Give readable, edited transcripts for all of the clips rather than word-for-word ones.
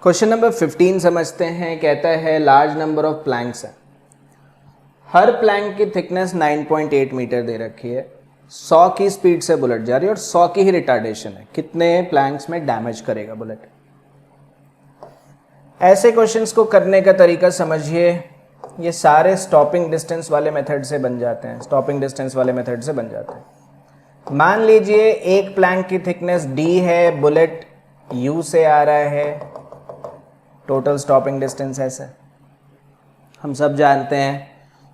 Question number 15 समझते हैं। कहता है लार्ज नंबर ऑफ प्लैंक्स है, हर प्लैंक की थिकनेस 9.8 मीटर दे रखी है, 100 की स्पीड से बुलेट जा रही है और 100 की ही रिटार्डेशन है, कितने प्लैंक्स में डैमेज करेगा बुलेट। ऐसे क्वेश्चंस को करने का तरीका समझिए, ये सारे स्टॉपिंग डिस्टेंस वाले मेथड से बन जाते हैं, स्टॉपिंग डिस्टेंस वाले मेथड से बन जाते हैं। मान लीजिए एक प्लैंक की थिकनेस d है, बुलेट u से आ रहा है, टोटल स्टॉपिंग डिस्टेंस ऐसा। हम सब जानते हैं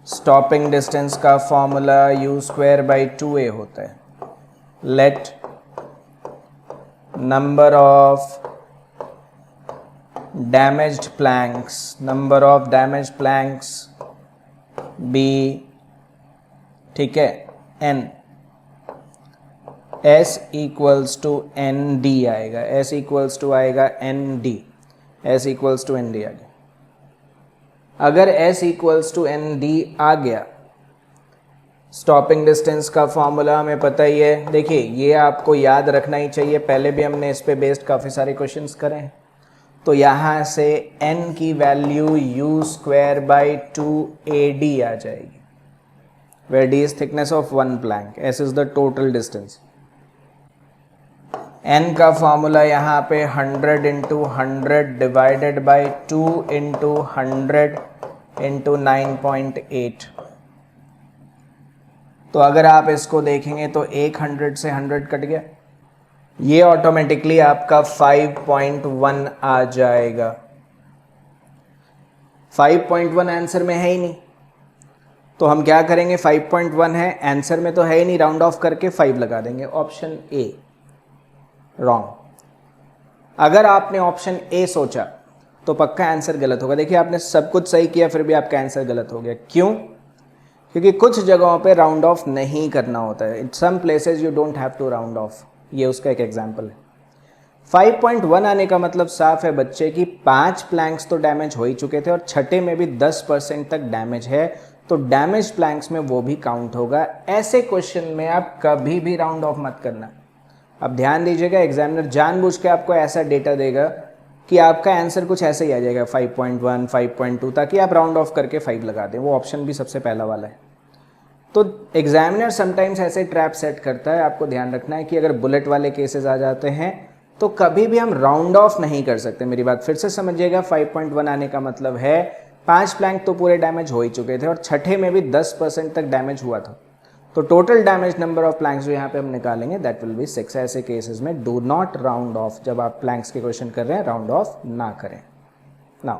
स्टॉपिंग डिस्टेंस का फॉर्मूला u²/2a होता है। Let number of damaged planks be, ठीक है, n, s equals to nd आएगा, s इक्वल्स टू आएगा nd, s equals to nd आ गया। अगर s इक्वल्स टू nd आ गया, स्टॉपिंग डिस्टेंस का फॉर्मूला हमें पता ही है। देखिए ये आपको याद रखना ही चाहिए, पहले भी हमने इस पे बेस्ड काफ़ी सारे क्वेश्चंस करे हैं। तो यहाँ से n की वैल्यू u²/2ad आ जाएगी, where d is thickness of one plank, s is the total distance। n का फॉर्मूला यहाँ पे 100 × 100 डिवाइडेड बाई 2 × 100 × 9.8। तो अगर आप इसको देखेंगे तो 100 से 100 कट गया, ये ऑटोमेटिकली आपका 5.1 आ जाएगा। 5.1 आंसर में है ही नहीं, तो हम क्या करेंगे, 5.1 है आंसर में तो है ही नहीं, राउंड ऑफ करके 5 लगा देंगे। Option A wrong. अगर आपने ऑप्शन ए सोचा तो पक्का आंसर गलत होगा। देखिए आपने सब कुछ सही किया फिर भी आपका आंसर गलत हो गया। क्यों? क्योंकि कुछ जगहों पे राउंड ऑफ नहीं करना होता है। In some places you don't have to round off. ये उसका एक एग्जांपल है। 5.1 आने का मतलब साफ है बच्चे की 5 प्लैंक्स तो डैमेज हो ही चुके थे और छठे में भी 10% तक डैमेज है, तो डैमेज प्लैंक्स में वो भी काउंट होगा। ऐसे क्वेश्चन में आप कभी भी राउंड ऑफ मत करना। अब ध्यान दीजिएगा, एग्जामिनर जानबूझ के आपको ऐसा डेटा देगा कि आपका आंसर कुछ ऐसे ही आ जाएगा 5.1, 5.2, ताकि आप राउंड ऑफ करके 5 लगा दें। वो ऑप्शन भी सबसे पहला वाला है। तो एग्जामिनर समटाइम्स ऐसे ट्रैप सेट करता है, आपको ध्यान रखना है कि अगर बुलेट वाले केसेस आ जाते हैं तो कभी भी हम राउंड ऑफ नहीं कर सकते। मेरी बात फिर से समझिएगा, 5.1 आने का मतलब है 5 प्लैंक तो पूरे डैमेज हो ही चुके थे और छठे में भी 10% तक डैमेज हुआ था। तो total damage number of Planck's जो यहाँ पे हम निकालेंगे दैट विल बी 6। ऐसे केसेस में डू नॉट राउंड ऑफ। जब आप प्लैंक्स के क्वेश्चन कर रहे हैं राउंड ऑफ ना करें। नाउ